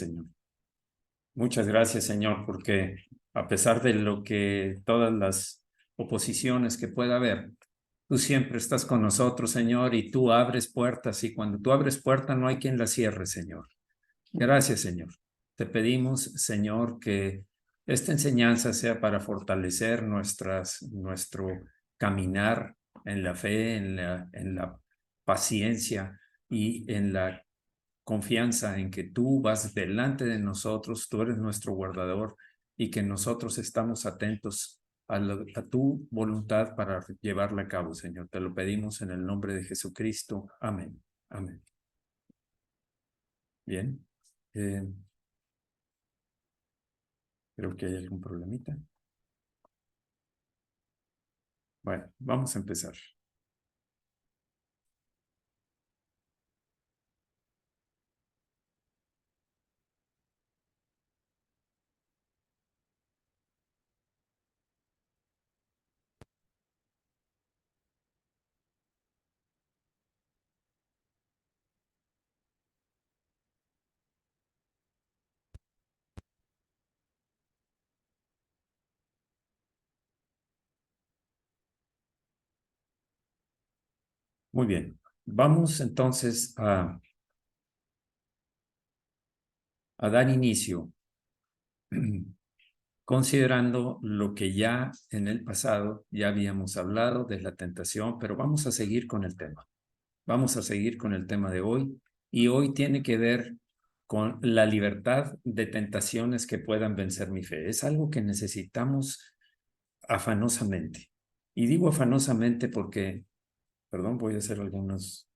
Señor. Muchas gracias, Señor, porque a pesar de todas las oposiciones que pueda haber, tú siempre estás con nosotros, Señor, y tú abres puertas, y cuando tú abres puertas no hay quien las cierre, Señor. Gracias, Señor. Te pedimos, Señor, que esta enseñanza sea para fortalecer nuestro caminar en la fe, en la paciencia y en la confianza en que tú vas delante de nosotros, tú eres nuestro guardador y que nosotros estamos atentos a tu voluntad para llevarla a cabo, Señor. Te lo pedimos en el nombre de Jesucristo. Amén. Amén. Bien. Creo que hay algún problemita. Bueno, vamos a empezar. Muy bien. Vamos entonces a dar inicio considerando lo que ya en el pasado ya habíamos hablado de la tentación, pero vamos a seguir con el tema. Vamos a seguir con el tema de hoy y hoy tiene que ver con la libertad de tentaciones que puedan vencer mi fe. Es algo que necesitamos afanosamente. Y digo afanosamente porque, perdón, voy a hacer algunos...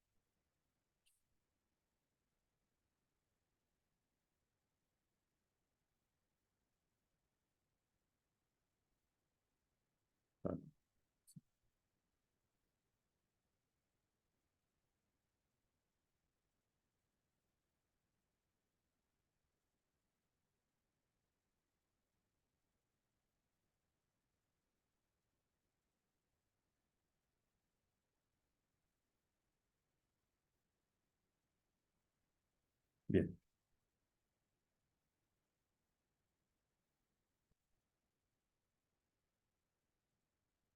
Bien,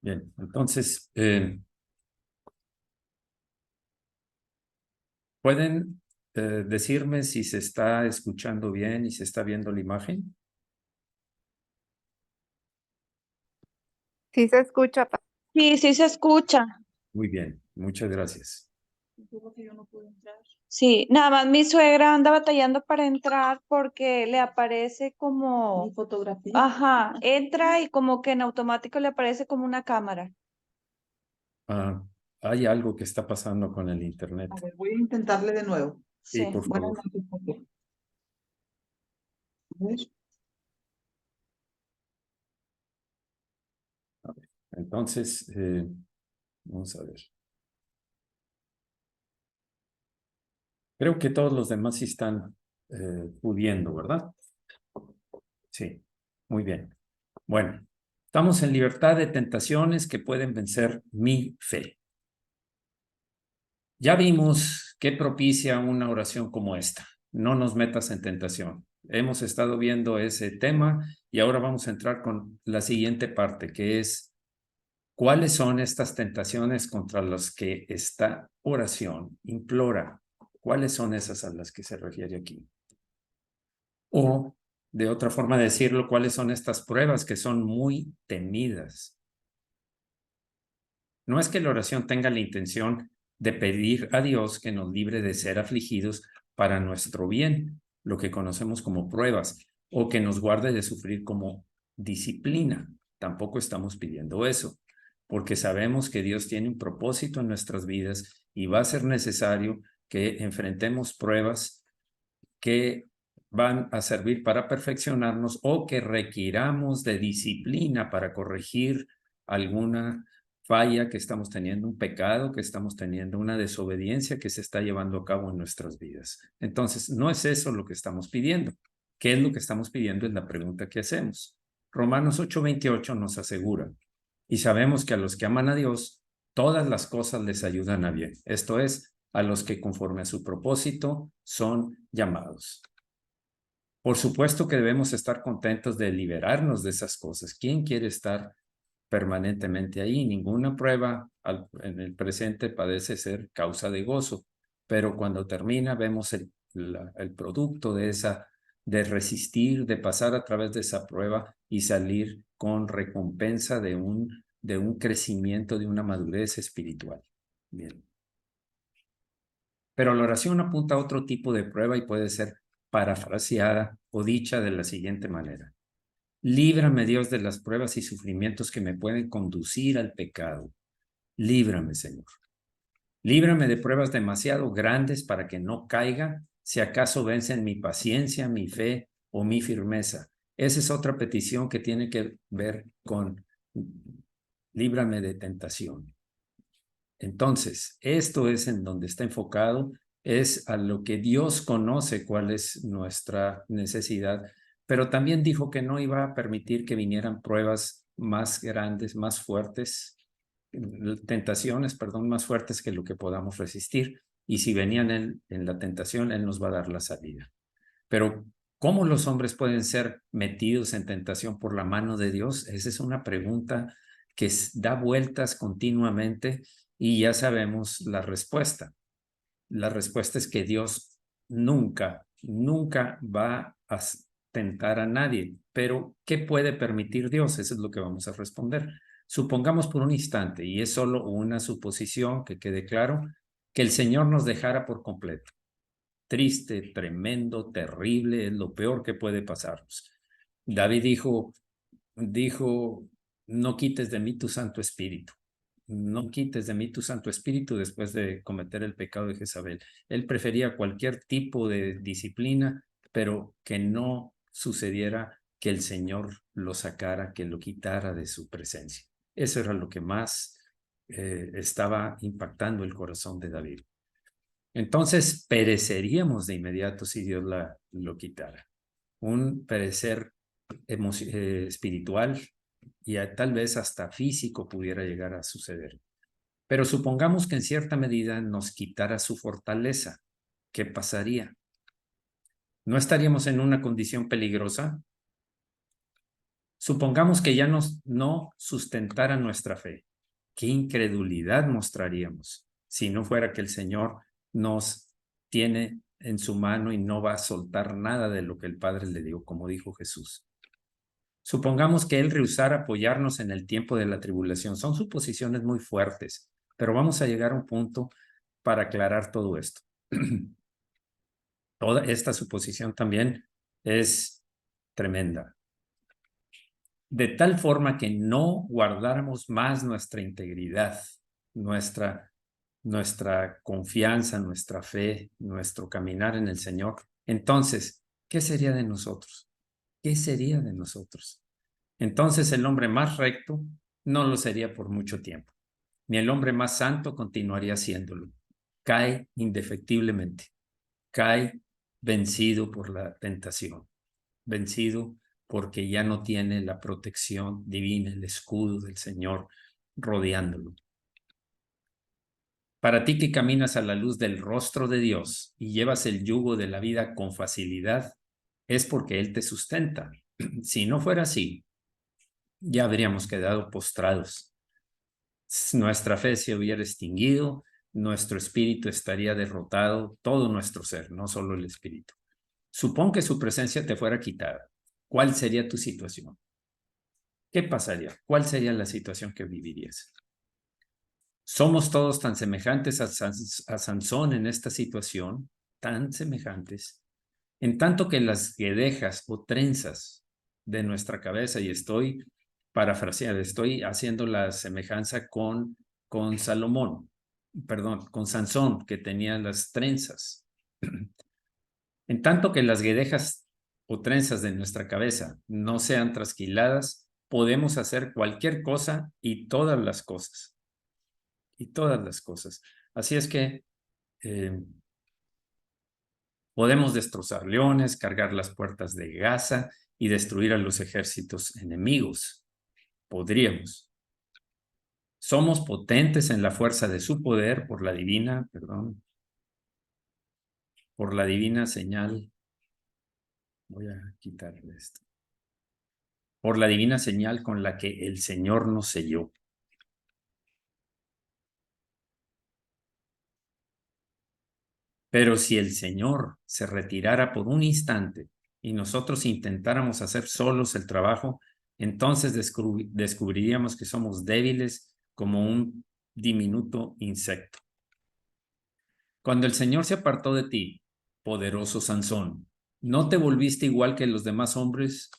bien. Entonces, ¿pueden decirme si se está escuchando bien y se está viendo la imagen? Sí se escucha. Sí, sí se escucha. Muy bien, muchas gracias. Sí, nada más mi suegra anda batallando para entrar porque le aparece como... ¿Mi fotografía? Ajá, entra y como que en automático le aparece como una cámara. Hay algo que está pasando con el internet. A ver, voy a intentarle de nuevo. Sí, Sí. por Buenas favor. noches, Jorge. A ver. A ver, entonces, vamos a ver. Creo que todos los demás sí están pudiendo, ¿verdad? Sí, muy bien. Bueno, estamos en libertad de tentaciones que pueden vencer mi fe. Ya vimos qué propicia una oración como esta. No nos metas en tentación. Hemos estado viendo ese tema y ahora vamos a entrar con la siguiente parte, que es ¿cuáles son estas tentaciones contra las que esta oración implora? ¿Cuáles son esas a las que se refiere aquí? O, de otra forma de decirlo, ¿cuáles son estas pruebas que son muy temidas? No es que la oración tenga la intención de pedir a Dios que nos libre de ser afligidos para nuestro bien, lo que conocemos como pruebas, o que nos guarde de sufrir como disciplina. Tampoco estamos pidiendo eso, porque sabemos que Dios tiene un propósito en nuestras vidas y va a ser necesario que enfrentemos pruebas que van a servir para perfeccionarnos o que requiramos de disciplina para corregir alguna falla que estamos teniendo, un pecado que estamos teniendo, una desobediencia que se está llevando a cabo en nuestras vidas. Entonces, no es eso lo que estamos pidiendo. ¿Qué es lo que estamos pidiendo? Es la pregunta que hacemos. Romanos 8:28 nos asegura, y sabemos que a los que aman a Dios, todas las cosas les ayudan a bien. Esto es, a los que conforme a su propósito son llamados. Por supuesto que debemos estar contentos de liberarnos de esas cosas. ¿Quién quiere estar permanentemente ahí? Ninguna prueba en el presente parece ser causa de gozo, pero cuando termina vemos el producto de resistir, de pasar a través de esa prueba y salir con recompensa de un crecimiento, de una madurez espiritual. Bien. Pero la oración apunta a otro tipo de prueba y puede ser parafraseada o dicha de la siguiente manera: líbrame, Dios, de las pruebas y sufrimientos que me pueden conducir al pecado. Líbrame, Señor. Líbrame de pruebas demasiado grandes para que no caiga, si acaso vencen mi paciencia, mi fe o mi firmeza. Esa es otra petición que tiene que ver con líbrame de tentación. Entonces, esto es en donde está enfocado, es a lo que Dios conoce cuál es nuestra necesidad, pero también dijo que no iba a permitir que vinieran pruebas más grandes, más fuertes, tentaciones, perdón, más fuertes que lo que podamos resistir. Y si venían en la tentación, Él nos va a dar la salida. Pero, ¿cómo los hombres pueden ser metidos en tentación por la mano de Dios? Esa es una pregunta que da vueltas continuamente y ya sabemos la respuesta. La respuesta es que Dios nunca va a tentar a nadie. Pero, ¿qué puede permitir Dios? Eso es lo que vamos a responder. Supongamos por un instante, y es solo una suposición, que quede claro, que el Señor nos dejara por completo. Triste, tremendo, terrible, es lo peor que puede pasarnos. David dijo, no quites de mí tu Santo Espíritu. No quites de mí tu Santo Espíritu después de cometer el pecado de Jezabel. Él prefería cualquier tipo de disciplina, pero que no sucediera que el Señor lo sacara, que lo quitara de su presencia. Eso era lo que más estaba impactando el corazón de David. Entonces pereceríamos de inmediato si Dios lo quitara. Un perecer espiritual y tal vez hasta físico pudiera llegar a suceder. Pero supongamos que en cierta medida nos quitara su fortaleza. ¿Qué pasaría? ¿No estaríamos en una condición peligrosa? Supongamos que ya no sustentara nuestra fe. ¿Qué incredulidad mostraríamos si no fuera que el Señor nos tiene en su mano y no va a soltar nada de lo que el Padre le dio, como dijo Jesús? Supongamos que Él rehusara apoyarnos en el tiempo de la tribulación. Son suposiciones muy fuertes, pero vamos a llegar a un punto para aclarar todo esto. Toda esta suposición también es tremenda. De tal forma que no guardáramos más nuestra integridad, nuestra confianza, nuestra fe, nuestro caminar en el Señor. Entonces, ¿qué sería de nosotros? ¿Qué sería de nosotros? Entonces el hombre más recto no lo sería por mucho tiempo, ni el hombre más santo continuaría siéndolo. Cae indefectiblemente, cae vencido por la tentación, vencido porque ya no tiene la protección divina, el escudo del Señor rodeándolo. Para ti que caminas a la luz del rostro de Dios y llevas el yugo de la vida con facilidad, es porque Él te sustenta. Si no fuera así, ya habríamos quedado postrados. Nuestra fe se hubiera extinguido, nuestro espíritu estaría derrotado, todo nuestro ser, no solo el espíritu. Supón que su presencia te fuera quitada. ¿Cuál sería tu situación? ¿Qué pasaría? ¿Cuál sería la situación que vivirías? Somos todos tan semejantes a Sansón en esta situación, tan semejantes, en tanto que las guedejas o trenzas de nuestra cabeza, y estoy parafraseando, estoy haciendo la semejanza con Salomón, perdón, con Sansón, que tenía las trenzas. En tanto que las guedejas o trenzas de nuestra cabeza no sean trasquiladas, podemos hacer cualquier cosa y todas las cosas. Y todas las cosas. Así es que podemos destrozar leones, cargar las puertas de Gaza y destruir a los ejércitos enemigos. Podríamos. Somos potentes en la fuerza de su poder por la divina señal Voy a quitarle esto. Por la divina señal con la que el Señor nos selló. Pero si el Señor se retirara por un instante y nosotros intentáramos hacer solos el trabajo, entonces descubriríamos que somos débiles como un diminuto insecto. Cuando el Señor se apartó de ti, poderoso Sansón, ¿no te volviste igual que los demás hombres?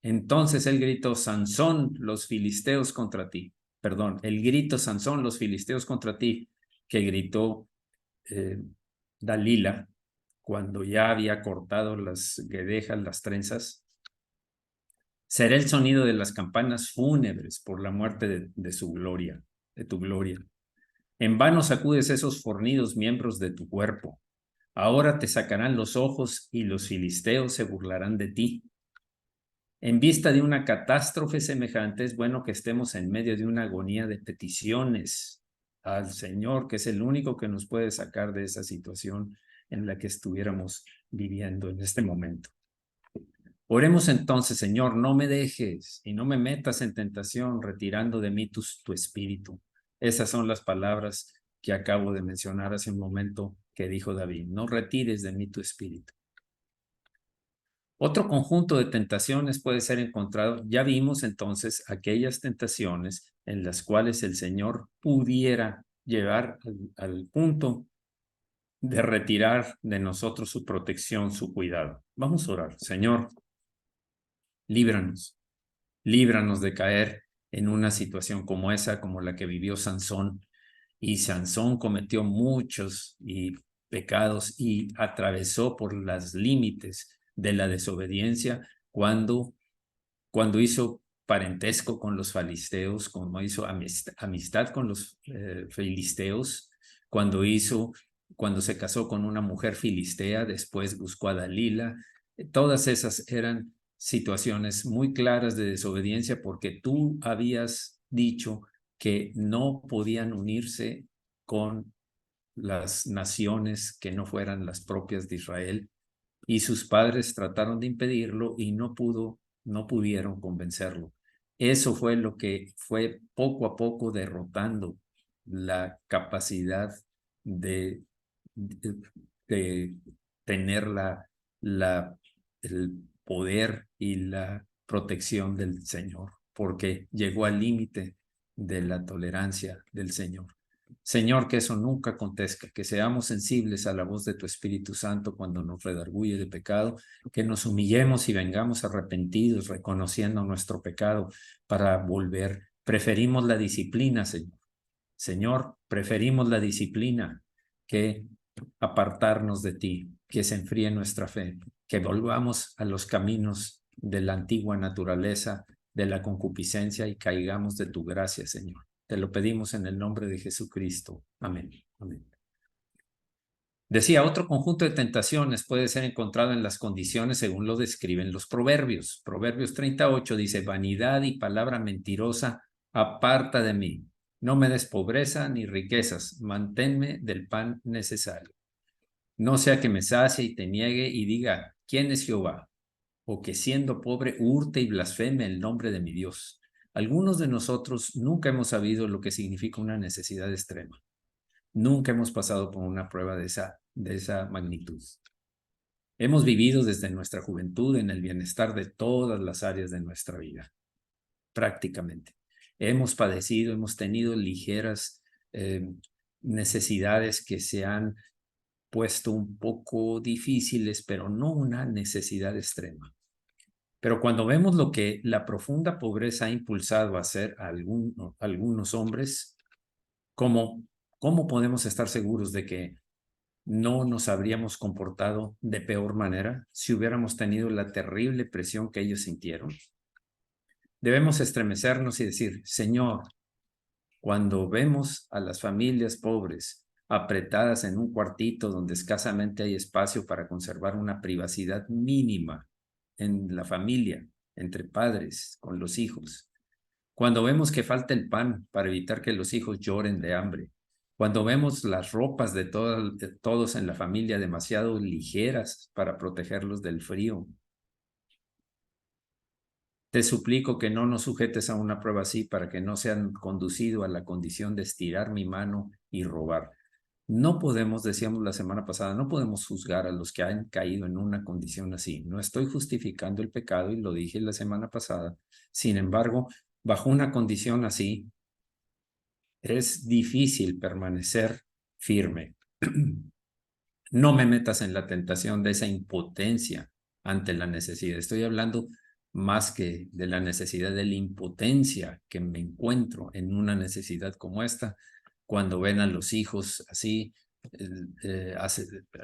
Entonces él gritó, Sansón, los filisteos contra ti. Perdón, el grito, Sansón, los filisteos contra ti, que gritó Dalila, cuando ya había cortado las guedejas, las trenzas, será el sonido de las campanas fúnebres por la muerte de su gloria, de tu gloria. En vano sacudes esos fornidos miembros de tu cuerpo. Ahora te sacarán los ojos y los filisteos se burlarán de ti. En vista de una catástrofe semejante, es bueno que estemos en medio de una agonía de peticiones al Señor, que es el único que nos puede sacar de esa situación en la que estuviéramos viviendo en este momento. Oremos entonces, Señor, no me dejes y no me metas en tentación, retirando de mí tu espíritu. Esas son las palabras que acabo de mencionar hace un momento que dijo David. No retires de mí tu espíritu. Otro conjunto de tentaciones puede ser encontrado. Ya vimos entonces aquellas tentaciones en las cuales el Señor pudiera llevar al punto de retirar de nosotros su protección, su cuidado. Vamos a orar. Señor, líbranos, líbranos de caer en una situación como esa, como la que vivió Sansón. Y Sansón cometió muchos pecados y atravesó por los límites de la desobediencia cuando hizo parentesco con los filisteos, cuando hizo amistad con los filisteos, cuando se casó con una mujer filistea, después buscó a Dalila. Todas esas eran situaciones muy claras de desobediencia porque tú habías dicho que no podían unirse con las naciones que no fueran las propias de Israel, y sus padres trataron de impedirlo y no pudieron convencerlo. Eso fue lo que fue poco a poco derrotando la capacidad de tener el poder y la protección del Señor, porque llegó al límite de la tolerancia del Señor. Señor, que eso nunca acontezca, que seamos sensibles a la voz de tu Espíritu Santo cuando nos redarguye de pecado, que nos humillemos y vengamos arrepentidos, reconociendo nuestro pecado para volver. Preferimos la disciplina, Señor. Señor, preferimos la disciplina que apartarnos de ti, que se enfríe nuestra fe, que volvamos a los caminos de la antigua naturaleza, de la concupiscencia y caigamos de tu gracia, Señor. Te lo pedimos en el nombre de Jesucristo. Amén. Amén. Decía, otro conjunto de tentaciones puede ser encontrado en las condiciones según lo describen los proverbios. Proverbios 38 dice, vanidad y palabra mentirosa, aparta de mí. No me des pobreza ni riquezas, manténme del pan necesario. No sea que me sacie y te niegue y diga, ¿quién es Jehová? O que siendo pobre hurte y blasfeme el nombre de mi Dios. Algunos de nosotros nunca hemos sabido lo que significa una necesidad extrema. Nunca hemos pasado por una prueba de esa magnitud. Hemos vivido desde nuestra juventud en el bienestar de todas las áreas de nuestra vida, prácticamente. Hemos padecido, hemos tenido ligeras necesidades que se han puesto un poco difíciles, pero no una necesidad extrema. Pero cuando vemos lo que la profunda pobreza ha impulsado a hacer a algunos hombres, ¿cómo podemos estar seguros de que no nos habríamos comportado de peor manera si hubiéramos tenido la terrible presión que ellos sintieron? Debemos estremecernos y decir, Señor, cuando vemos a las familias pobres apretadas en un cuartito donde escasamente hay espacio para conservar una privacidad mínima en la familia, entre padres, con los hijos, cuando vemos que falta el pan para evitar que los hijos lloren de hambre, Cuando vemos las ropas de todos en la familia demasiado ligeras para protegerlos del frío. Te suplico que no nos sujetes a una prueba así para que no sean conducido a la condición de estirar mi mano y robar. No podemos, decíamos la semana pasada, no podemos juzgar a los que han caído en una condición así. No estoy justificando el pecado y lo dije la semana pasada. Sin embargo, bajo una condición así, es difícil permanecer firme. No me metas en la tentación de esa impotencia ante la necesidad. Estoy hablando más que de la necesidad, de la impotencia que me encuentro en una necesidad como esta, cuando ven a los hijos así.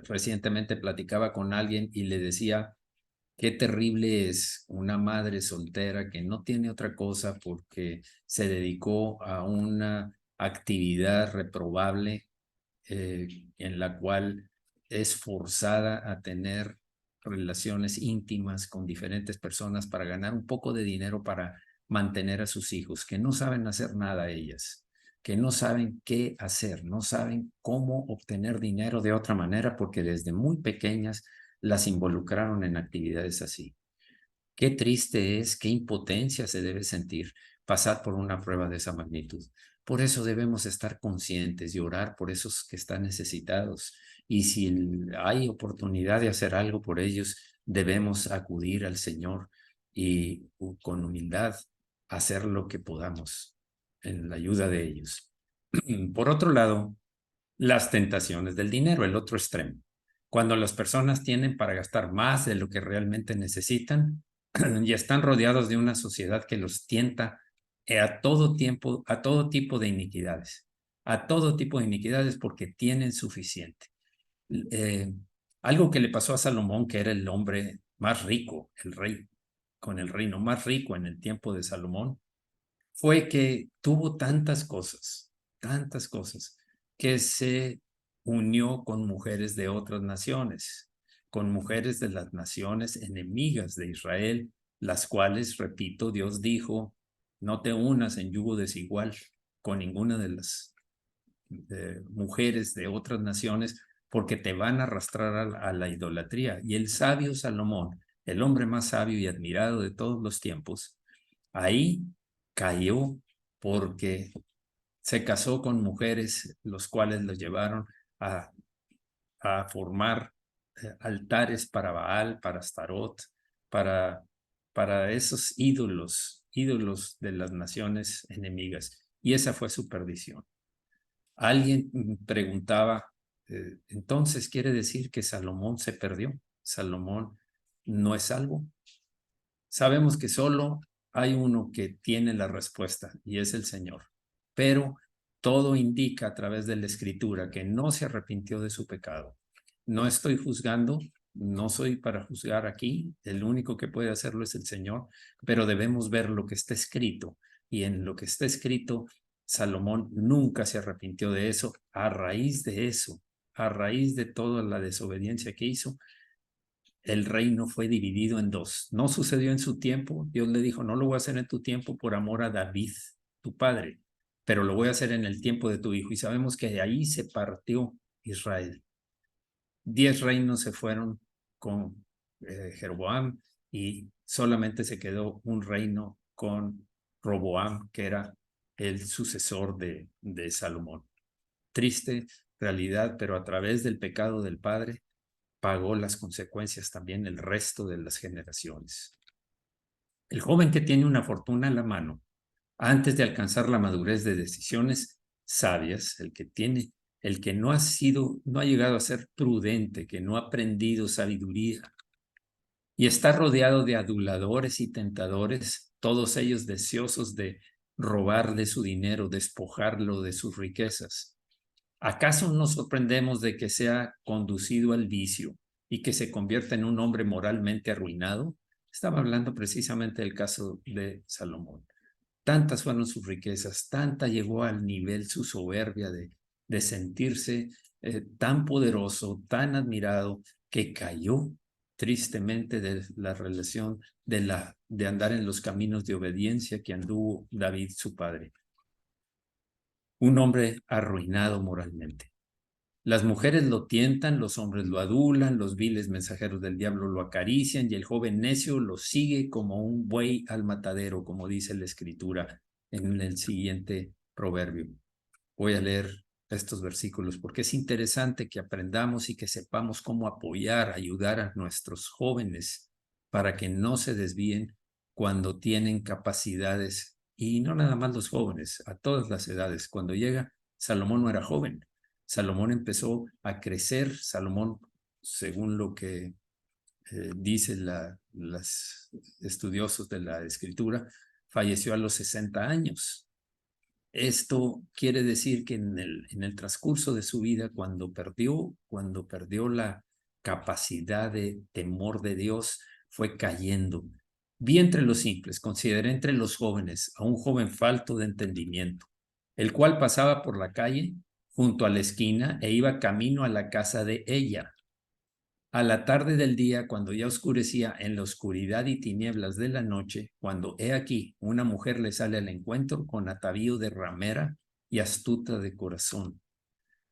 Recientemente platicaba con alguien y le decía, qué terrible es una madre soltera que no tiene otra cosa porque se dedicó a una actividad reprobable en la cual es forzada a tener relaciones íntimas con diferentes personas para ganar un poco de dinero para mantener a sus hijos, que no saben hacer nada ellas, que no saben qué hacer, no saben cómo obtener dinero de otra manera porque desde muy pequeñas las involucraron en actividades así. Qué triste es, qué impotencia se debe sentir pasar por una prueba de esa magnitud. Por eso debemos estar conscientes y orar por esos que están necesitados. Y si hay oportunidad de hacer algo por ellos, debemos acudir al Señor y con humildad hacer lo que podamos en la ayuda de ellos. Por otro lado, las tentaciones del dinero, el otro extremo. Cuando las personas tienen para gastar más de lo que realmente necesitan y están rodeados de una sociedad que los tienta a todo tiempo, a todo tipo de iniquidades, porque tienen suficiente. Algo que le pasó a Salomón, que era el hombre más rico, el rey, con el reino más rico en el tiempo de Salomón, fue que tuvo tantas cosas, que se unió con mujeres de otras naciones, con mujeres de las naciones enemigas de Israel, las cuales, repito, Dios dijo, no te unas en yugo desigual con ninguna de las mujeres de otras naciones, porque te van a arrastrar a la idolatría. Y el sabio Salomón, el hombre más sabio y admirado de todos los tiempos, ahí cayó porque se casó con mujeres, los cuales lo llevaron a formar altares para Baal, para Astarot, para esos ídolos de las naciones enemigas. Y esa fue su perdición. Alguien preguntaba, entonces quiere decir que Salomón se perdió. Salomón no es salvo. Sabemos que solo hay uno que tiene la respuesta y es el Señor. Pero todo indica a través de la Escritura que no se arrepintió de su pecado. No estoy juzgando, no soy para juzgar aquí, el único que puede hacerlo es el Señor, pero debemos ver lo que está escrito. Y en lo que está escrito, Salomón nunca se arrepintió de eso. A raíz de eso, a raíz de toda la desobediencia que hizo, el reino fue dividido en dos. No sucedió en su tiempo. Dios le dijo, no lo voy a hacer en tu tiempo por amor a David, tu padre, pero lo voy a hacer en el tiempo de tu hijo. Y sabemos que de ahí se partió Israel. 10 reinos se fueron con Jeroboam y solamente se quedó un reino con Roboam, que era el sucesor de Salomón. Triste realidad, pero a través del pecado del padre pagó las consecuencias también el resto de las generaciones. El joven que tiene una fortuna en la mano, antes de alcanzar la madurez de decisiones sabias, el que no ha llegado a ser prudente, que no ha aprendido sabiduría y está rodeado de aduladores y tentadores, todos ellos deseosos de robar de su dinero, despojarlo de sus riquezas. ¿Acaso nos sorprendemos de que sea conducido al vicio y que se convierta en un hombre moralmente arruinado? Estaba hablando precisamente del caso de Salomón. Tantas fueron sus riquezas, tanta llegó al nivel su soberbia de sentirse tan poderoso, tan admirado, que cayó tristemente de la relación de andar en los caminos de obediencia que anduvo David, su padre. un hombre arruinado moralmente. Las mujeres lo tientan, los hombres lo adulan, los viles mensajeros del diablo lo acarician y el joven necio lo sigue como un buey al matadero, como dice la Escritura en el siguiente proverbio. Voy a leer estos versículos porque es interesante que aprendamos y que sepamos cómo apoyar, ayudar a nuestros jóvenes para que no se desvíen cuando tienen capacidades, y no nada más los jóvenes, a todas las edades. Cuando llega, Salomón no era joven. Salomón empezó a crecer. Salomón, según lo que dicen los estudiosos de la Escritura, falleció a los 60 años. Esto quiere decir que en el transcurso de su vida, cuando perdió la capacidad de temor de Dios, fue cayendo. Vi entre los simples, consideré entre los jóvenes a un joven falto de entendimiento, el cual pasaba por la calle junto a la esquina e iba camino a la casa de ella. A la tarde del día, cuando ya oscurecía, en la oscuridad y tinieblas de la noche, cuando he aquí una mujer le sale al encuentro con atavío de ramera y astuta de corazón.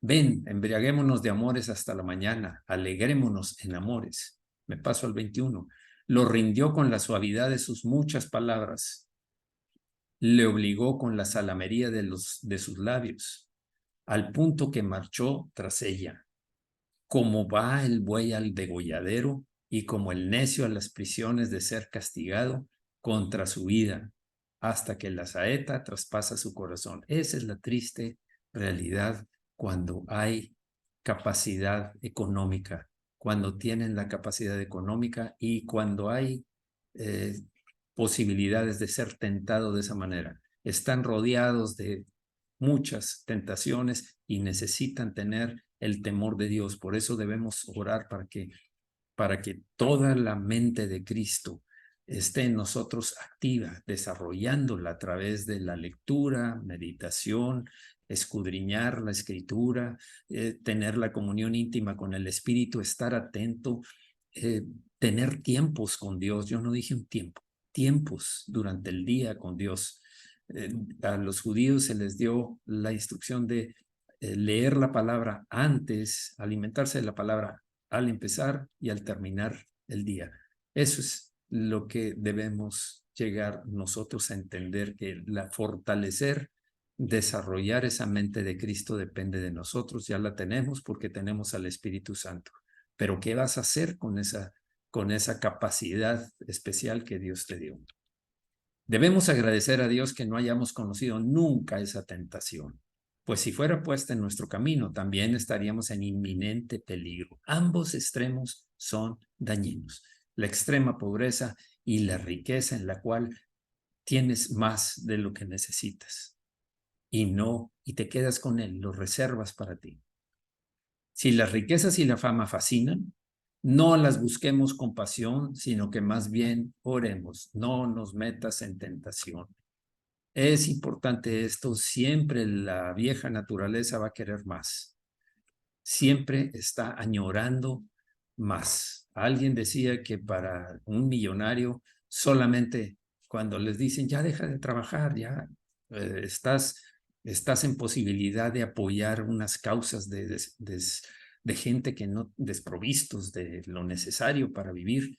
Ven, embriaguémonos de amores hasta la mañana, alegrémonos en amores. Me paso al 21. Lo rindió con la suavidad de sus muchas palabras. Le obligó con la salamería de sus labios, al punto que marchó tras ella. Como va el buey al degolladero y como el necio a las prisiones de ser castigado contra su vida, hasta que la saeta traspasa su corazón. Esa es la triste realidad cuando hay capacidad económica, cuando tienen la capacidad económica y cuando hay posibilidades de ser tentado de esa manera. Están rodeados de muchas tentaciones y necesitan tener el temor de Dios. Por eso debemos orar para que toda la mente de Cristo esté en nosotros activa, desarrollándola a través de la lectura, meditación, escudriñar la Escritura, tener la comunión íntima con el Espíritu, estar atento, tener tiempos con Dios. Yo no dije un tiempo, tiempos durante el día con Dios. A los judíos se les dio la instrucción de leer la palabra antes, alimentarse de la palabra al empezar y al terminar el día. Eso es lo que debemos llegar nosotros a entender, que fortalecer, desarrollar esa mente de Cristo depende de nosotros. Ya la tenemos porque tenemos al Espíritu Santo. Pero ¿qué vas a hacer con esa capacidad especial que Dios te dio? Debemos agradecer a Dios que no hayamos conocido nunca esa tentación, pues si fuera puesta en nuestro camino, también estaríamos en inminente peligro. Ambos extremos son dañinos. La extrema pobreza y la riqueza en la cual tienes más de lo que necesitas y te quedas con él, lo reservas para ti. Si las riquezas y la fama fascinan, no las busquemos con pasión, sino que más bien oremos, no nos metas en tentación. Es importante esto, siempre la vieja naturaleza va a querer más, siempre está añorando más. Alguien decía que para un millonario, solamente cuando les dicen, ya deja de trabajar, ya estás en posibilidad de apoyar unas causas de gente que no, desprovistos de lo necesario para vivir.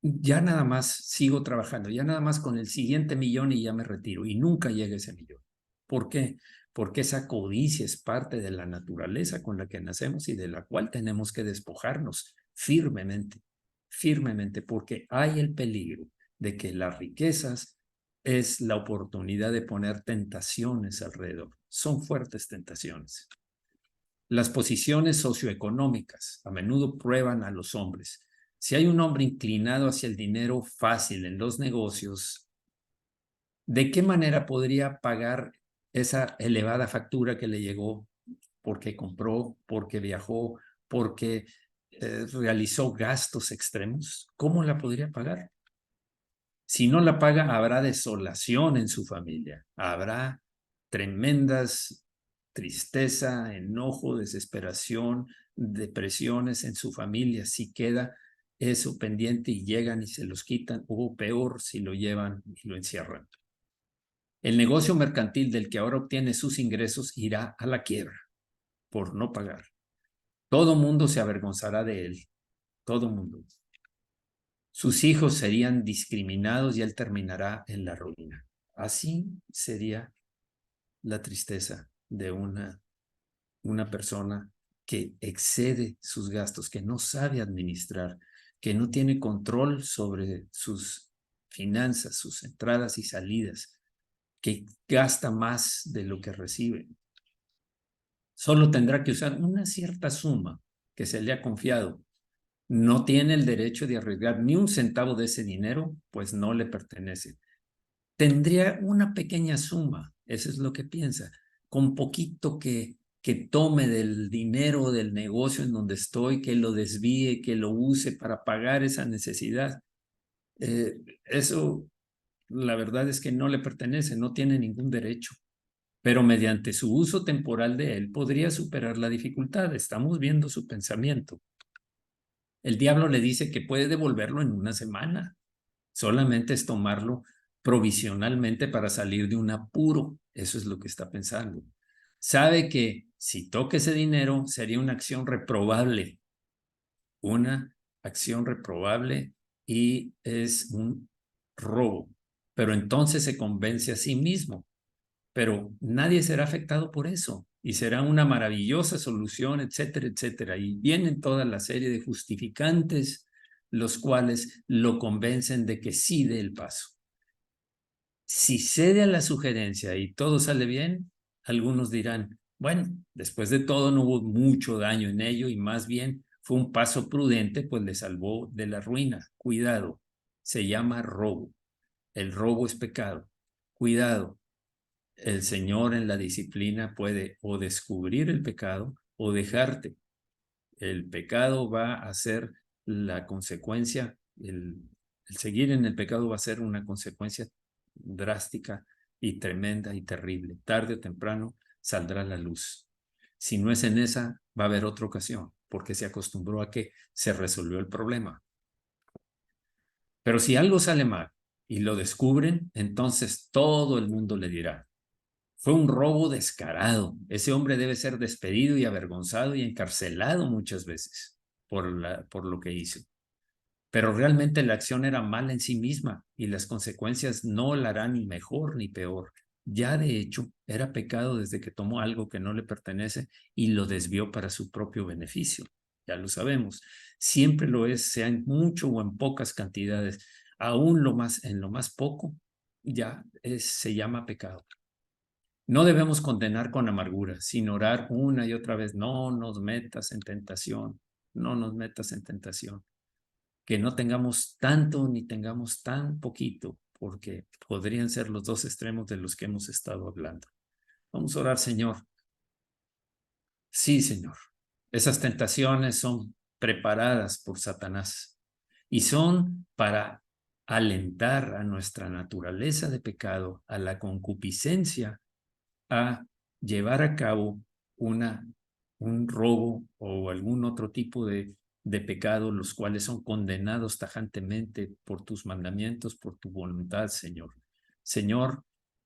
Ya nada más sigo trabajando, ya nada más con el siguiente millón y ya me retiro, y nunca llega ese millón. ¿Por qué? Porque esa codicia es parte de la naturaleza con la que nacemos y de la cual tenemos que despojarnos firmemente, porque hay el peligro de que las riquezas es la oportunidad de poner tentaciones alrededor. Son fuertes tentaciones. Las posiciones socioeconómicas a menudo prueban a los hombres. Si hay un hombre inclinado hacia el dinero fácil en los negocios, ¿de qué manera podría pagar esa elevada factura que le llegó porque compró, porque viajó, porque realizó gastos extremos? ¿Cómo la podría pagar? Si no la paga, habrá desolación en su familia, habrá tremendas tristeza, enojo, desesperación, depresiones en su familia si queda eso pendiente y llegan y se los quitan, o peor si lo llevan y lo encierran. El negocio mercantil del que ahora obtiene sus ingresos irá a la quiebra por no pagar. Todo mundo se avergonzará de él. Todo mundo. Sus hijos serían discriminados y él terminará en la ruina. Así sería la tristeza de una persona que excede sus gastos, que no sabe administrar, que no tiene control sobre sus finanzas, sus entradas y salidas, que gasta más de lo que recibe. Solo tendrá que usar una cierta suma que se le ha confiado. No tiene el derecho de arriesgar ni un centavo de ese dinero, pues no le pertenece. Tendría una pequeña suma, eso es lo que piensa, con poquito que tome del dinero del negocio en donde estoy, que lo desvíe, que lo use para pagar esa necesidad. Eso, la verdad es que no le pertenece, no tiene ningún derecho. Pero mediante su uso temporal de él podría superar la dificultad. Estamos viendo su pensamiento. El diablo le dice que puede devolverlo en una semana. Solamente es tomarlo provisionalmente para salir de un apuro. Eso es lo que está pensando. Sabe que si toca ese dinero sería una acción reprobable. Una acción reprobable y es un robo. Pero entonces se convence a sí mismo. Pero nadie será afectado por eso y será una maravillosa solución, etcétera, etcétera. Y vienen toda la serie de justificantes, los cuales lo convencen de que sí dé el paso. Si cede a la sugerencia y todo sale bien, algunos dirán, bueno, después de todo no hubo mucho daño en ello y más bien fue un paso prudente, pues le salvó de la ruina. Cuidado, se llama robo. El robo es pecado. Cuidado. El Señor en la disciplina puede o descubrir el pecado o dejarte. El pecado va a ser la consecuencia, el seguir en el pecado va a ser una consecuencia drástica y tremenda y terrible. Tarde o temprano saldrá la luz. Si no es en esa, va a haber otra ocasión, porque se acostumbró a que se resolvió el problema. Pero si algo sale mal y lo descubren, entonces todo el mundo le dirá, fue un robo descarado. Ese hombre debe ser despedido y avergonzado y encarcelado muchas veces por lo que hizo. Pero realmente la acción era mala en sí misma y las consecuencias no la harán ni mejor ni peor. Ya de hecho era pecado desde que tomó algo que no le pertenece y lo desvió para su propio beneficio. Ya lo sabemos. Siempre lo es, sea en mucho o en pocas cantidades. Aún en lo más poco, ya se llama pecado. No debemos condenar con amargura, sino orar una y otra vez, no nos metas en tentación, no nos metas en tentación. Que no tengamos tanto ni tengamos tan poquito, porque podrían ser los dos extremos de los que hemos estado hablando. Vamos a orar, Señor. Sí, Señor. Esas tentaciones son preparadas por Satanás y son para alentar a nuestra naturaleza de pecado, a la concupiscencia, a llevar a cabo un robo o algún otro tipo de pecado, los cuales son condenados tajantemente por tus mandamientos, por tu voluntad, Señor. Señor,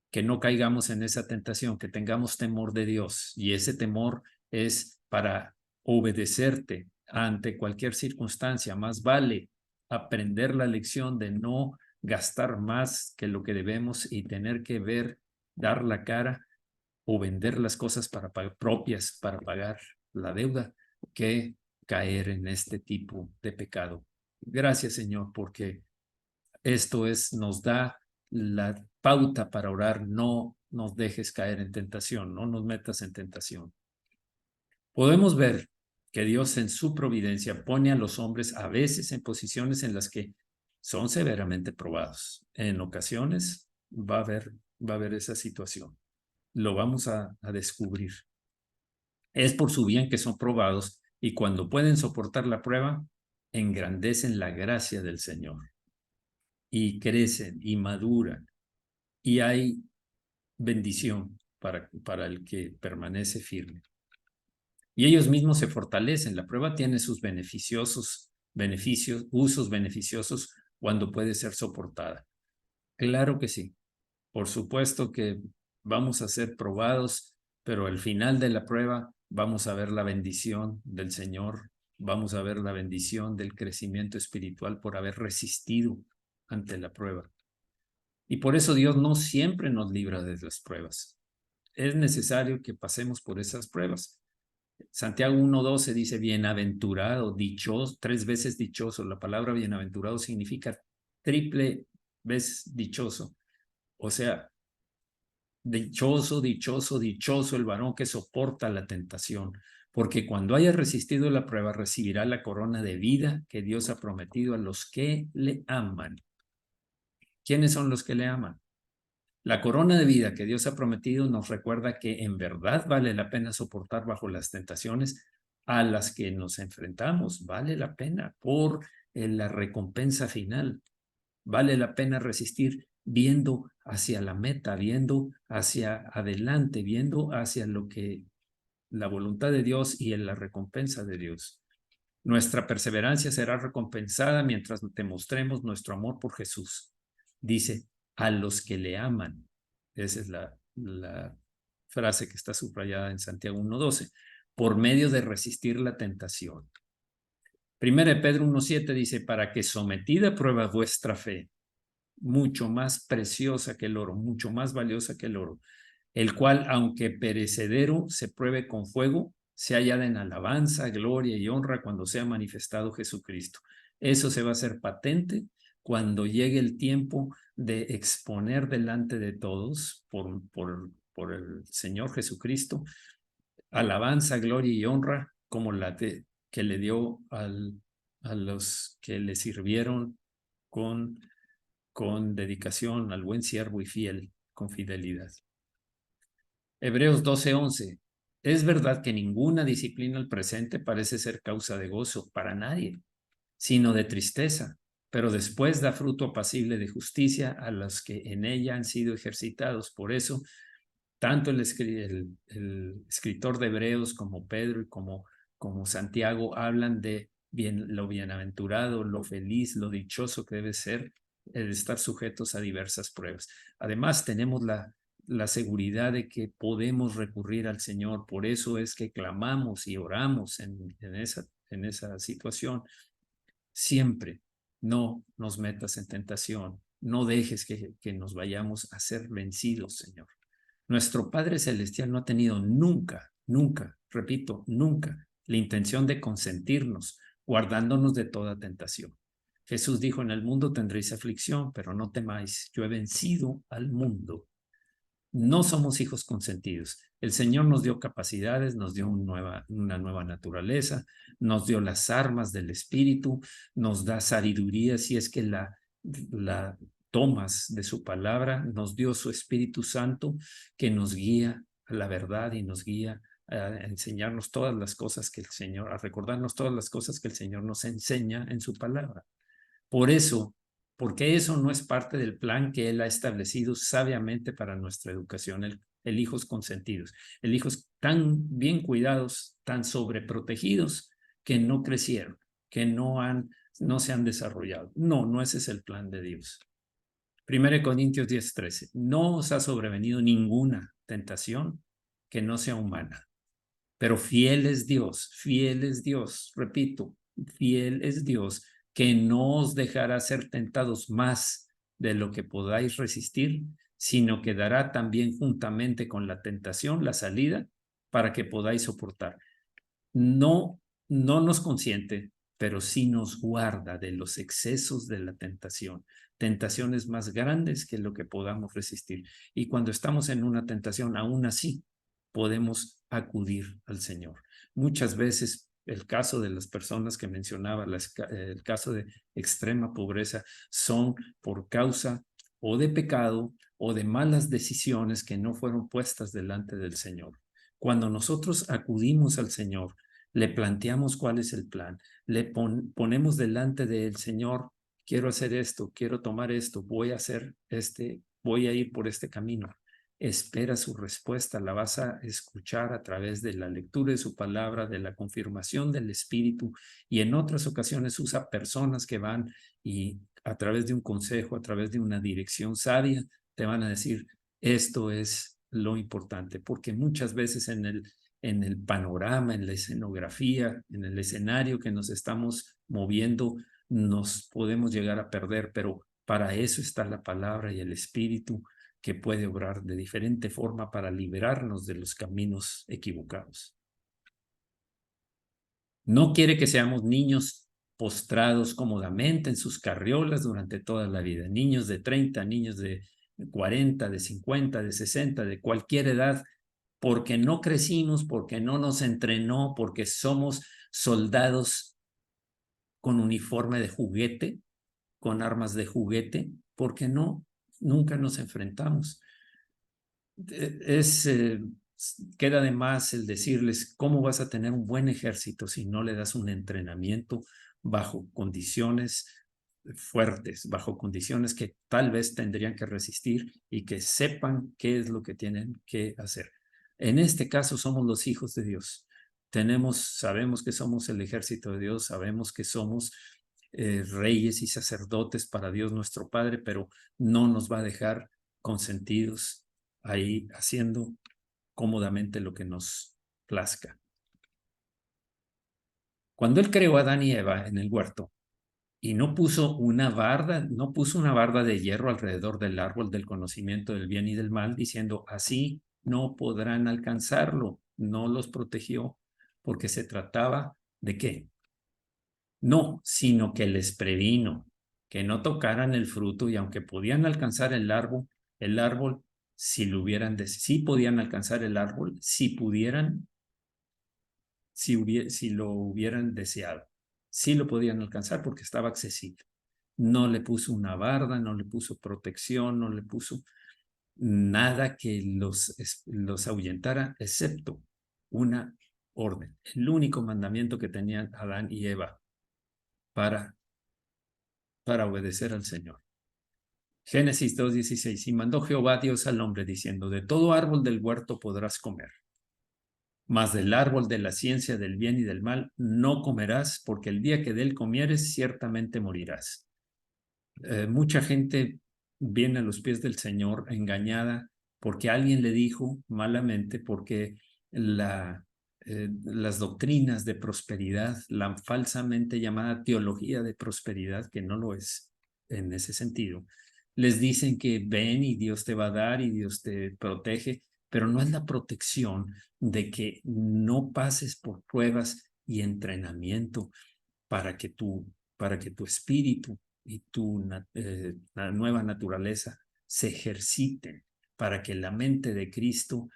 que no caigamos en esa tentación, que tengamos temor de Dios, y ese temor es para obedecerte ante cualquier circunstancia. Más vale aprender la lección de no gastar más que lo que debemos y tener que dar la cara o vender las cosas propias para pagar la deuda que caer en este tipo de pecado. Gracias, Señor, porque esto nos da la pauta para orar. No nos dejes caer en tentación, no nos metas en tentación. Podemos ver que Dios en su providencia pone a los hombres a veces en posiciones en las que son severamente probados. En ocasiones va a haber esa situación. Lo vamos a descubrir. Es por su bien que son probados y cuando pueden soportar la prueba, engrandecen la gracia del Señor y crecen y maduran y hay bendición para el que permanece firme. Y ellos mismos se fortalecen. La prueba tiene sus usos beneficiosos cuando puede ser soportada. Claro que sí. Por supuesto que vamos a ser probados, pero al final de la prueba vamos a ver la bendición del Señor, vamos a ver la bendición del crecimiento espiritual por haber resistido ante la prueba. Y por eso Dios no siempre nos libra de las pruebas. Es necesario que pasemos por esas pruebas. Santiago 1:12 dice, bienaventurado, dichoso, 3 veces dichoso. La palabra bienaventurado significa triple vez dichoso. O sea, dichoso, dichoso, dichoso el varón que soporta la tentación, porque cuando haya resistido la prueba recibirá la corona de vida que Dios ha prometido a los que le aman. ¿Quiénes son los que le aman? La corona de vida que Dios ha prometido nos recuerda que en verdad vale la pena soportar bajo las tentaciones a las que nos enfrentamos. Vale la pena por la recompensa final. Vale la pena resistir viendo hacia la meta, viendo hacia adelante, viendo hacia lo que la voluntad de Dios y en la recompensa de Dios. Nuestra perseverancia será recompensada mientras te mostremos nuestro amor por Jesús. Dice, a los que le aman. Esa es la frase que está subrayada en Santiago 1:12, por medio de resistir la tentación. 1 Pedro 1:7 dice, para que sometida a prueba vuestra fe, mucho más preciosa que el oro, mucho más valiosa que el oro, el cual, aunque perecedero, se pruebe con fuego, se hallada en alabanza, gloria y honra cuando sea manifestado Jesucristo. Eso se va a hacer patente cuando llegue el tiempo de exponer delante de todos por el Señor Jesucristo, alabanza, gloria y honra como la que le dio a los que le sirvieron con dedicación, al buen siervo y fiel, con fidelidad. Hebreos 12:11. Es verdad que ninguna disciplina al presente parece ser causa de gozo para nadie, sino de tristeza, pero después da fruto apacible de justicia a los que en ella han sido ejercitados. Por eso, tanto el escritor de Hebreos como Pedro y como Santiago hablan de lo bienaventurado, lo feliz, lo dichoso que debe ser el estar sujetos a diversas pruebas. Además, tenemos la seguridad de que podemos recurrir al Señor. Por eso es que clamamos y oramos en esa situación. Siempre no nos metas en tentación. No dejes que nos vayamos a ser vencidos, Señor. Nuestro Padre Celestial no ha tenido nunca, repito, nunca, la intención de consentirnos, guardándonos de toda tentación. Jesús dijo, en el mundo tendréis aflicción, pero no temáis, yo he vencido al mundo. No somos hijos consentidos. El Señor nos dio capacidades, nos dio una nueva naturaleza, nos dio las armas del Espíritu, nos da sabiduría si es que la tomas de su palabra, nos dio su Espíritu Santo que nos guía a la verdad y nos guía a enseñarnos todas las cosas que el Señor, a recordarnos todas las cosas que el Señor nos enseña en su palabra. Por eso, porque eso no es parte del plan que Él ha establecido sabiamente para nuestra educación, el hijos consentidos, el hijos tan bien cuidados, tan sobreprotegidos, que no crecieron, que no se han desarrollado. No ese es el plan de Dios. 1 Corintios 10:13. No os ha sobrevenido ninguna tentación que no sea humana, pero fiel es Dios, repito, fiel es Dios, que no os dejará ser tentados más de lo que podáis resistir, sino que dará también juntamente con la tentación la salida para que podáis soportar. No nos consiente, pero sí nos guarda de los excesos de la tentación, tentaciones más grandes que lo que podamos resistir. Y cuando estamos en una tentación, aún así podemos acudir al Señor. Muchas veces el caso de las personas que mencionaba, el caso de extrema pobreza, son por causa o de pecado o de malas decisiones que no fueron puestas delante del Señor. Cuando nosotros acudimos al Señor, le planteamos cuál es el plan, le ponemos delante del Señor, quiero hacer esto, quiero tomar esto, voy a ir por este camino. Espera su respuesta, la vas a escuchar a través de la lectura de su palabra, de la confirmación del Espíritu, y en otras ocasiones usa personas que van y a través de un consejo, a través de una dirección sabia, te van a decir, esto es lo importante, porque muchas veces en el panorama, en la escenografía, en el escenario que nos estamos moviendo, nos podemos llegar a perder, pero para eso está la palabra y el Espíritu que puede obrar de diferente forma para liberarnos de los caminos equivocados. No quiere que seamos niños postrados cómodamente en sus carriolas durante toda la vida. Niños de 30, niños de 40, de 50, de 60, de cualquier edad, porque no crecimos, porque no nos entrenó, porque somos soldados con uniforme de juguete, con armas de juguete, porque nunca nos enfrentamos. Queda de más el decirles cómo vas a tener un buen ejército si no le das un entrenamiento bajo condiciones fuertes, bajo condiciones que tal vez tendrían que resistir y que sepan qué es lo que tienen que hacer. En este caso somos los hijos de Dios. Sabemos que somos el ejército de Dios, sabemos que somos reyes y sacerdotes para Dios nuestro Padre, pero no nos va a dejar consentidos ahí haciendo cómodamente lo que nos plazca. Cuando Él creó a Adán y Eva en el huerto y no puso una barda de hierro alrededor del árbol del conocimiento del bien y del mal, diciendo, así no podrán alcanzarlo, no los protegió, porque se trataba ¿de qué? No, sino que les previno que no tocaran el fruto y aunque podían alcanzar el árbol, si podían alcanzar el árbol, si lo hubieran deseado. Sí lo podían alcanzar porque estaba accesible. No le puso una barda, no le puso protección, no le puso nada que los ahuyentara, excepto una orden. El único mandamiento que tenían Adán y Eva para obedecer al Señor. Génesis 2:16. Y mandó Jehová Dios al hombre diciendo, de todo árbol del huerto podrás comer, mas del árbol de la ciencia del bien y del mal no comerás, porque el día que de él comieres ciertamente morirás. Mucha gente viene a los pies del Señor engañada porque alguien le dijo malamente, porque las doctrinas de prosperidad, la falsamente llamada teología de prosperidad, que no lo es en ese sentido, les dicen que ven y Dios te va a dar y Dios te protege, pero no es la protección de que no pases por pruebas y entrenamiento para que tu espíritu y la nueva naturaleza se ejerciten, para que la mente de Cristo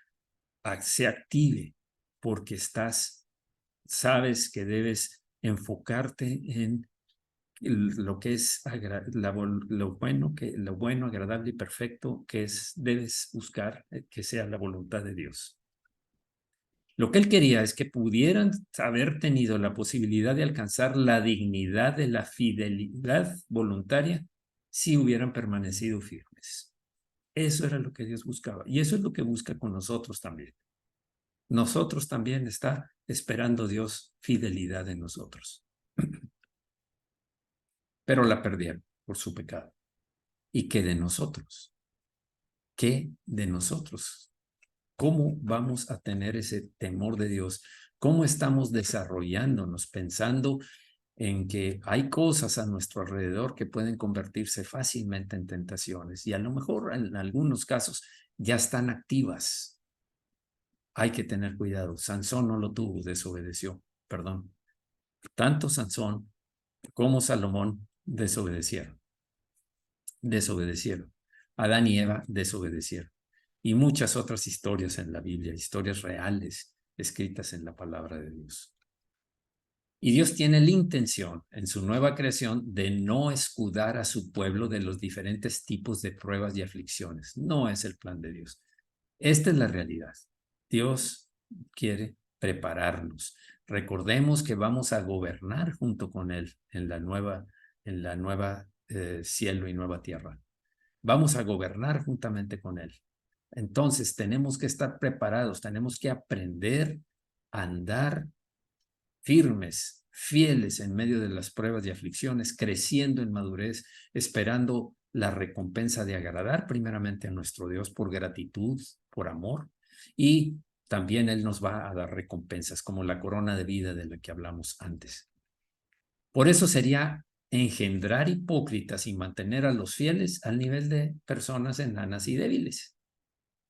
se active, porque sabes que debes enfocarte en lo que es lo bueno, agradable y perfecto, debes buscar que sea la voluntad de Dios. Lo que él quería es que pudieran haber tenido la posibilidad de alcanzar la dignidad de la fidelidad voluntaria si hubieran permanecido firmes. Eso era lo que Dios buscaba y eso es lo que busca con nosotros también. Nosotros también está esperando Dios fidelidad en nosotros. Pero la perdieron por su pecado. ¿Y qué de nosotros? ¿Qué de nosotros? ¿Cómo vamos a tener ese temor de Dios? ¿Cómo estamos desarrollándonos pensando en que hay cosas a nuestro alrededor que pueden convertirse fácilmente en tentaciones y a lo mejor en algunos casos ya están activas? Hay que tener cuidado. Sansón no lo tuvo, desobedeció, perdón. Tanto Sansón como Salomón desobedecieron. Adán y Eva desobedecieron. Y muchas otras historias en la Biblia, historias reales escritas en la palabra de Dios. Y Dios tiene la intención en su nueva creación de no escudar a su pueblo de los diferentes tipos de pruebas y aflicciones. No es el plan de Dios. Esta es la realidad. Dios quiere prepararnos. Recordemos que vamos a gobernar junto con Él en la nueva cielo y nueva tierra. Vamos a gobernar juntamente con Él. Entonces tenemos que estar preparados, tenemos que aprender a andar firmes, fieles en medio de las pruebas y aflicciones, creciendo en madurez, esperando la recompensa de agradar primeramente a nuestro Dios por gratitud, por amor, y también Él nos va a dar recompensas como la corona de vida de la que hablamos antes. Por eso sería engendrar hipócritas y mantener a los fieles al nivel de personas enanas y débiles.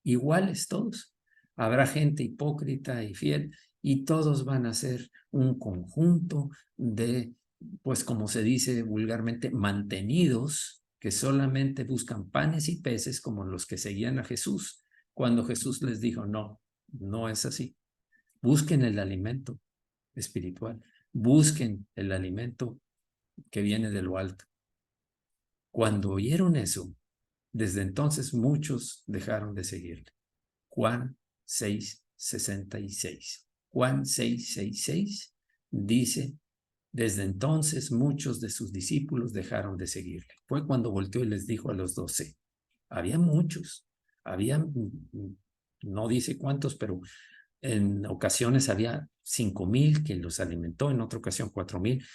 Iguales todos. Habrá gente hipócrita y fiel y todos van a ser un conjunto de, pues como se dice vulgarmente, mantenidos que solamente buscan panes y peces como los que seguían a Jesús, cuando Jesús les dijo, no, no es así. Busquen el alimento espiritual, busquen el alimento que viene de lo alto. Cuando oyeron eso, desde entonces muchos dejaron de seguirle. Juan 6:66. Juan 6:66 dice, desde entonces muchos de sus discípulos dejaron de seguirle. Fue cuando volteó y les dijo a los 12. Había muchos, no dice cuántos, pero en ocasiones había 5,000 que los alimentó, en otra ocasión 4,000.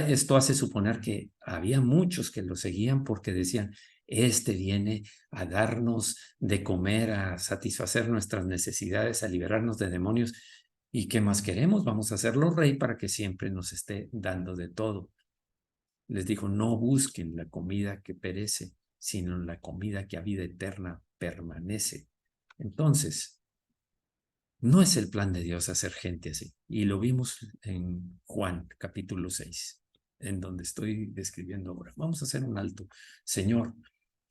Esto hace suponer que había muchos que lo seguían porque decían, este viene a darnos de comer, a satisfacer nuestras necesidades, a liberarnos de demonios. ¿Y qué más queremos? Vamos a hacerlo rey para que siempre nos esté dando de todo. Les dijo, no busquen la comida que perece, sino la comida que a vida eterna permanece. Entonces, no es el plan de Dios hacer gente así. Y lo vimos en Juan capítulo 6, en donde estoy describiendo ahora. Vamos a hacer un alto. Señor,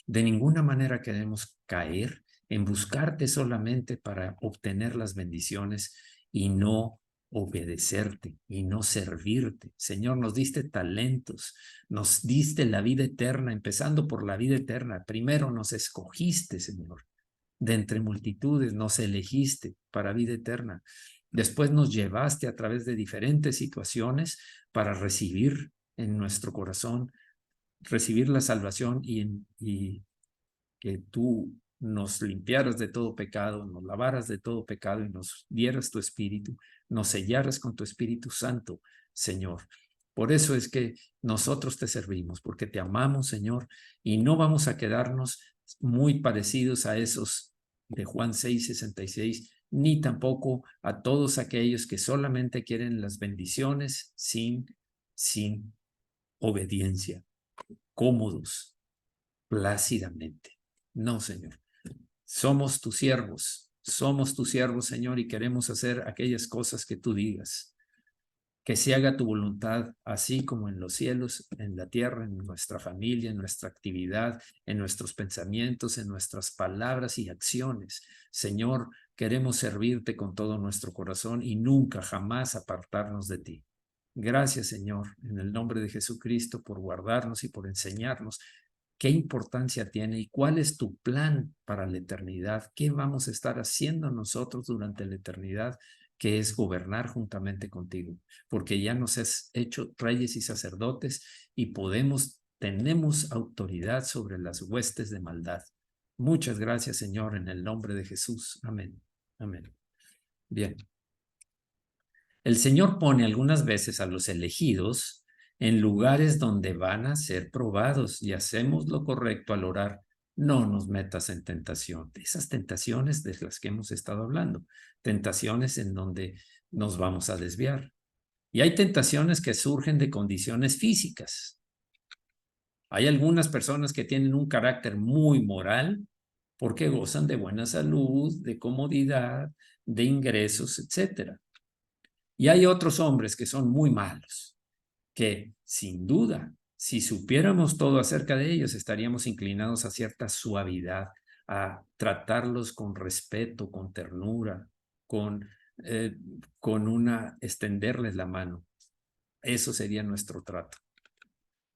de ninguna manera queremos caer en buscarte solamente para obtener las bendiciones y no obedecerte y no servirte. Señor, nos diste talentos, nos diste la vida eterna, empezando por la vida eterna. Primero nos escogiste, Señor. De entre multitudes nos elegiste para vida eterna. Después nos llevaste a través de diferentes situaciones para recibir en nuestro corazón, recibir la salvación y que tú nos limpiaras de todo pecado, nos lavaras de todo pecado y nos dieras tu espíritu, nos sellaras con tu Espíritu Santo, Señor. Por eso es que nosotros te servimos, porque te amamos, Señor, y no vamos a quedarnos muy parecidos a esos de Juan 6:66, ni tampoco a todos aquellos que solamente quieren las bendiciones sin obediencia, cómodos, plácidamente. No, Señor. Somos tus siervos, Señor, y queremos hacer aquellas cosas que tú digas. Que se haga tu voluntad, así como en los cielos, en la tierra, en nuestra familia, en nuestra actividad, en nuestros pensamientos, en nuestras palabras y acciones. Señor, queremos servirte con todo nuestro corazón y nunca, jamás apartarnos de ti. Gracias, Señor, en el nombre de Jesucristo, por guardarnos y por enseñarnos qué importancia tiene y cuál es tu plan para la eternidad, qué vamos a estar haciendo nosotros durante la eternidad, que es gobernar juntamente contigo, porque ya nos has hecho reyes y sacerdotes y tenemos autoridad sobre las huestes de maldad. Muchas gracias, Señor, en el nombre de Jesús. Amén. Amén. Bien. El Señor pone algunas veces a los elegidos en lugares donde van a ser probados y hacemos lo correcto al orar. No nos metas en tentación. Esas tentaciones de las que hemos estado hablando. Tentaciones en donde nos vamos a desviar. Y hay tentaciones que surgen de condiciones físicas. Hay algunas personas que tienen un carácter muy moral porque gozan de buena salud, de comodidad, de ingresos, etcétera. Y hay otros hombres que son muy malos, que sin duda, si supiéramos todo acerca de ellos, estaríamos inclinados a cierta suavidad, a tratarlos con respeto, con ternura, con extenderles la mano. Eso sería nuestro trato.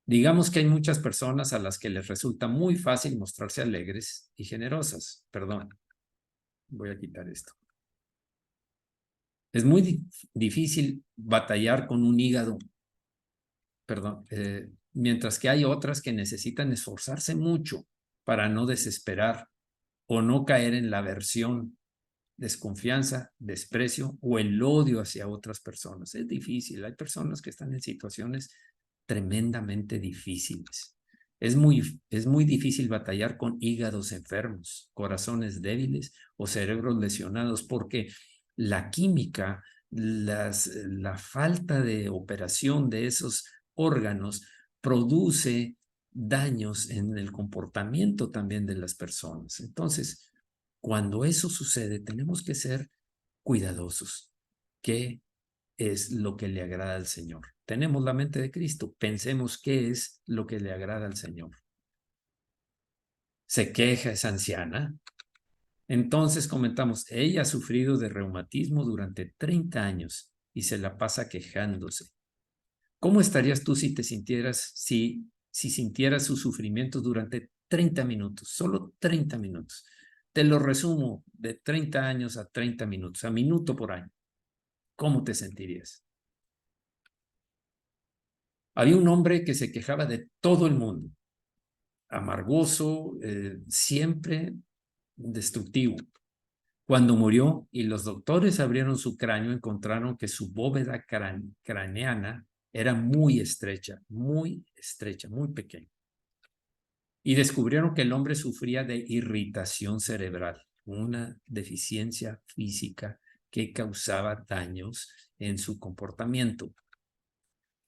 Digamos que hay muchas personas a las que les resulta muy fácil mostrarse alegres y generosas. Perdón, voy a quitar esto. Es muy difícil batallar con un hígado, mientras que hay otras que necesitan esforzarse mucho para no desesperar o no caer en la aversión, desconfianza, desprecio o el odio hacia otras personas. Es difícil, hay personas que están en situaciones tremendamente difíciles. Es muy difícil batallar con hígados enfermos, corazones débiles o cerebros lesionados, porque la química, la falta de operación de esos órganos produce daños en el comportamiento también de las personas. Entonces, cuando eso sucede, tenemos que ser cuidadosos. ¿Qué es lo que le agrada al Señor? Tenemos la mente de Cristo. Pensemos qué es lo que le agrada al Señor. Se queja, es anciana. Entonces comentamos, ella ha sufrido de reumatismo durante 30 años y se la pasa quejándose. ¿Cómo estarías tú si sintieras sus sufrimientos durante 30 minutos? Solo 30 minutos. Te lo resumo de 30 años a 30 minutos, a minuto por año. ¿Cómo te sentirías? Había un hombre que se quejaba de todo el mundo, amargoso, siempre destructivo. Cuando murió y los doctores abrieron su cráneo, encontraron que su bóveda craneana era muy estrecha, muy pequeña. Y descubrieron que el hombre sufría de irritación cerebral, una deficiencia física que causaba daños en su comportamiento.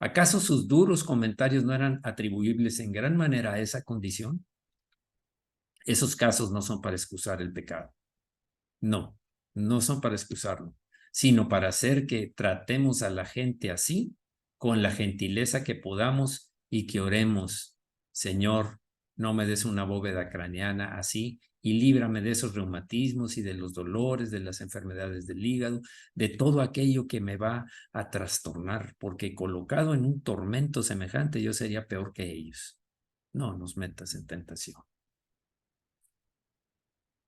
¿Acaso sus duros comentarios no eran atribuibles en gran manera a esa condición? Esos casos no son para excusar el pecado. No, no son para excusarlo, sino para hacer que tratemos a la gente así, con la gentileza que podamos y que oremos, Señor, no me des una bóveda craneana así y líbrame de esos reumatismos y de los dolores, de las enfermedades del hígado, de todo aquello que me va a trastornar, porque colocado en un tormento semejante yo sería peor que ellos. No nos metas en tentación.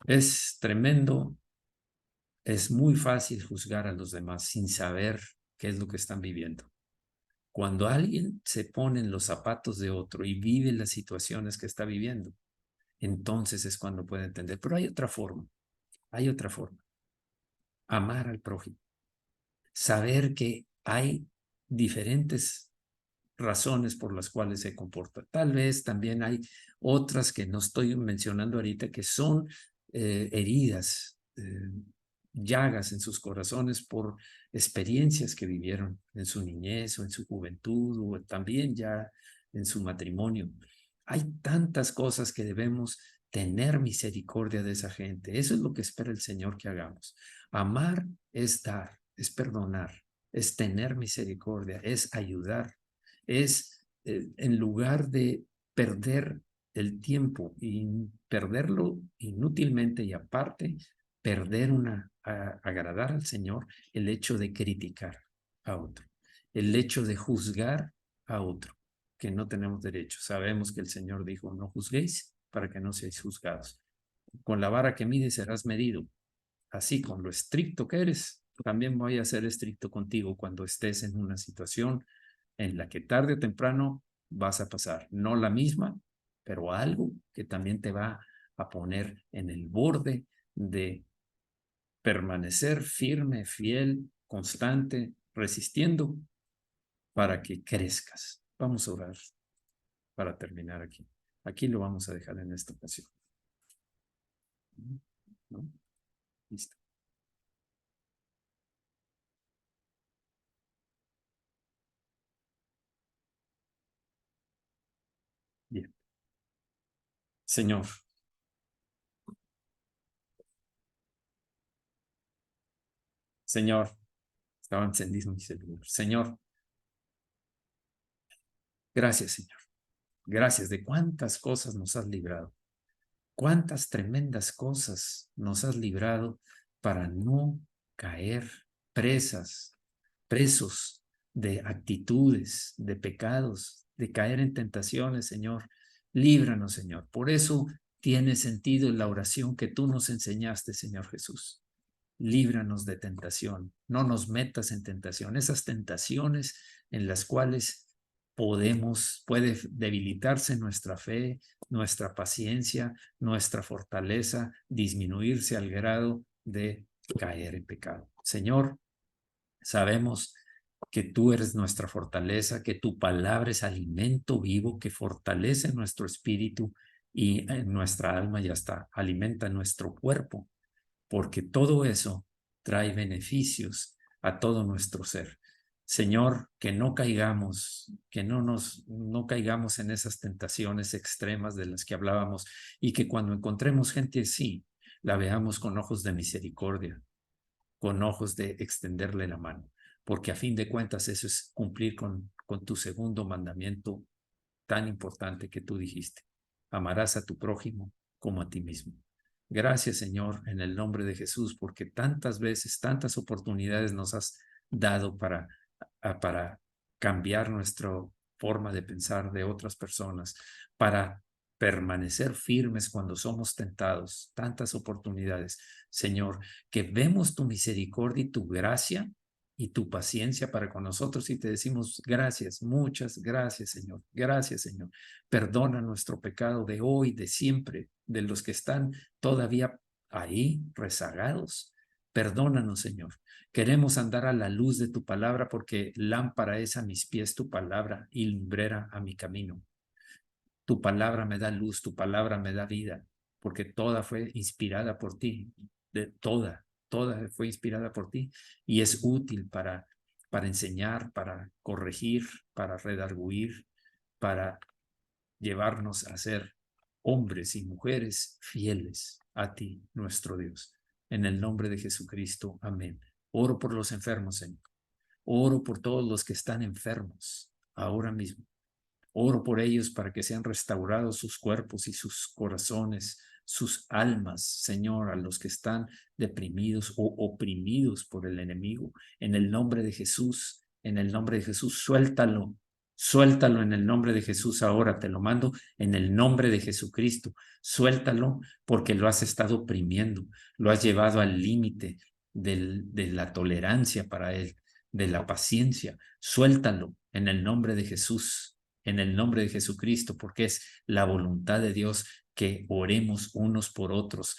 Es tremendo. Es muy fácil juzgar a los demás sin saber qué es lo que están viviendo. Cuando alguien se pone en los zapatos de otro y vive las situaciones que está viviendo, entonces es cuando puede entender. Pero hay otra forma. Amar al prójimo. Saber que hay diferentes razones por las cuales se comporta. Tal vez también hay otras que no estoy mencionando ahorita que son heridas, llagas en sus corazones por experiencias que vivieron en su niñez o en su juventud o también ya en su matrimonio. Hay tantas cosas que debemos tener misericordia de esa gente. Eso es lo que espera el Señor que hagamos. Amar es dar, es perdonar, es tener misericordia, es ayudar, es en lugar de perder el tiempo y perderlo inútilmente y aparte perder agradar al Señor, el hecho de criticar a otro, el hecho de juzgar a otro, que no tenemos derecho. Sabemos que el Señor dijo, no juzguéis para que no seáis juzgados. Con la vara que mides serás medido. Así, con lo estricto que eres, también voy a ser estricto contigo cuando estés en una situación en la que tarde o temprano vas a pasar. No la misma, pero algo que también te va a poner en el borde de permanecer firme, fiel, constante, resistiendo para que crezcas. Vamos a orar para terminar aquí. Aquí lo vamos a dejar en esta ocasión. ¿No? Listo. Bien. Señor, estaba encendido mi celular. Señor, gracias, Señor. Gracias de cuántas cosas nos has librado. Cuántas tremendas cosas nos has librado para no caer presos de actitudes, de pecados, de caer en tentaciones, Señor. Líbranos, Señor. Por eso tiene sentido la oración que tú nos enseñaste, Señor Jesús. Líbranos de tentación. No nos metas en tentación. Esas tentaciones en las cuales puede debilitarse nuestra fe, nuestra paciencia, nuestra fortaleza, disminuirse al grado de caer en pecado. Señor, sabemos que tú eres nuestra fortaleza, que tu palabra es alimento vivo que fortalece nuestro espíritu y nuestra alma y hasta alimenta nuestro cuerpo, porque todo eso trae beneficios a todo nuestro ser. Señor, que no caigamos, que no caigamos en esas tentaciones extremas de las que hablábamos y que cuando encontremos gente así, la veamos con ojos de misericordia, con ojos de extenderle la mano, porque a fin de cuentas eso es cumplir con tu segundo mandamiento tan importante que tú dijiste. Amarás a tu prójimo como a ti mismo. Gracias, Señor, en el nombre de Jesús, porque tantas veces, tantas oportunidades nos has dado para cambiar nuestra forma de pensar de otras personas, para permanecer firmes cuando somos tentados. Tantas oportunidades, Señor, que vemos tu misericordia y tu gracia y tu paciencia para con nosotros y te decimos gracias, muchas gracias, Señor. Gracias, Señor. Perdona nuestro pecado de hoy, de siempre, de los que están todavía ahí rezagados. Perdónanos, Señor. Queremos andar a la luz de tu palabra porque lámpara es a mis pies tu palabra y lumbrera a mi camino. Tu palabra me da luz, tu palabra me da vida, porque toda fue inspirada por ti, toda fue inspirada por ti y es útil para enseñar, para corregir, para redarguir, para llevarnos a ser hombres y mujeres fieles a ti, nuestro Dios. En el nombre de Jesucristo, amén. Oro por los enfermos, Señor. Oro por todos los que están enfermos ahora mismo. Oro por ellos para que sean restaurados sus cuerpos y sus corazones, sus almas, Señor, a los que están deprimidos o oprimidos por el enemigo. En el nombre de Jesús, en el nombre de Jesús, suéltalo. Suéltalo en el nombre de Jesús ahora, te lo mando en el nombre de Jesucristo. Suéltalo porque lo has estado oprimiendo, lo has llevado al límite de la tolerancia para él, de la paciencia. Suéltalo en el nombre de Jesús, en el nombre de Jesucristo, porque es la voluntad de Dios que oremos unos por otros.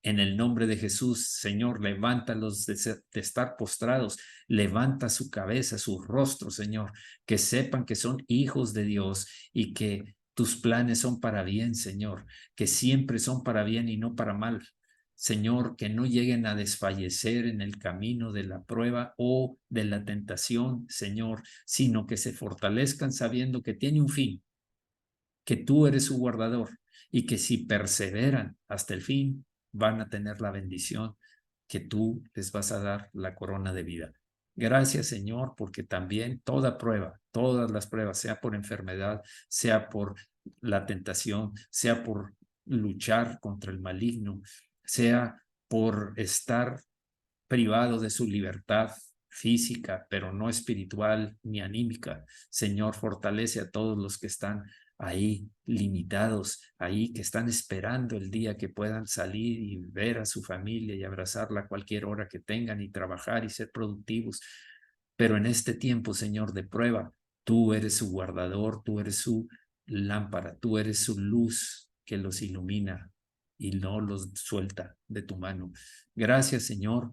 En el nombre de Jesús, Señor, levántalos de estar postrados, levanta su cabeza, su rostro, Señor, que sepan que son hijos de Dios y que tus planes son para bien, Señor, que siempre son para bien y no para mal. Señor, que no lleguen a desfallecer en el camino de la prueba o de la tentación, Señor, sino que se fortalezcan sabiendo que tiene un fin, que tú eres su guardador y que si perseveran hasta el fin, van a tener la bendición que tú les vas a dar la corona de vida. Gracias, Señor, porque también toda prueba, todas las pruebas, sea por enfermedad, sea por la tentación, sea por luchar contra el maligno, sea por estar privado de su libertad física, pero no espiritual ni anímica. Señor, fortalece a todos los que están ahí limitados, ahí que están esperando el día que puedan salir y ver a su familia y abrazarla a cualquier hora que tengan y trabajar y ser productivos. Pero en este tiempo, Señor, de prueba, tú eres su guardador, tú eres su lámpara, tú eres su luz que los ilumina y no los suelta de tu mano. Gracias, Señor,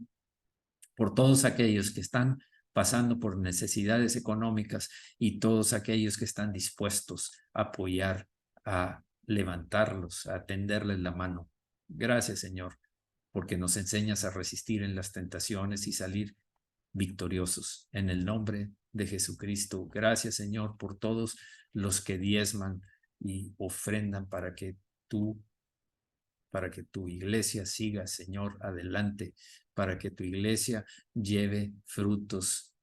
por todos aquellos que están pasando por necesidades económicas y todos aquellos que están dispuestos a apoyar, a levantarlos, a tenderles la mano. Gracias, Señor, porque nos enseñas a resistir en las tentaciones y salir victoriosos. En el nombre de Jesucristo. Gracias, Señor, por todos los que diezman y ofrendan para que tu iglesia siga, Señor, adelante, para que tu iglesia lleve frutos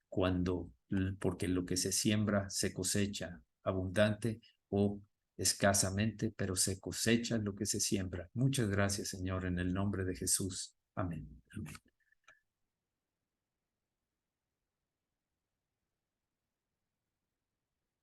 porque lo que se siembra se cosecha abundante o escasamente, pero se cosecha lo que se siembra. Muchas gracias, Señor, en el nombre de Jesús. Amén. Amén.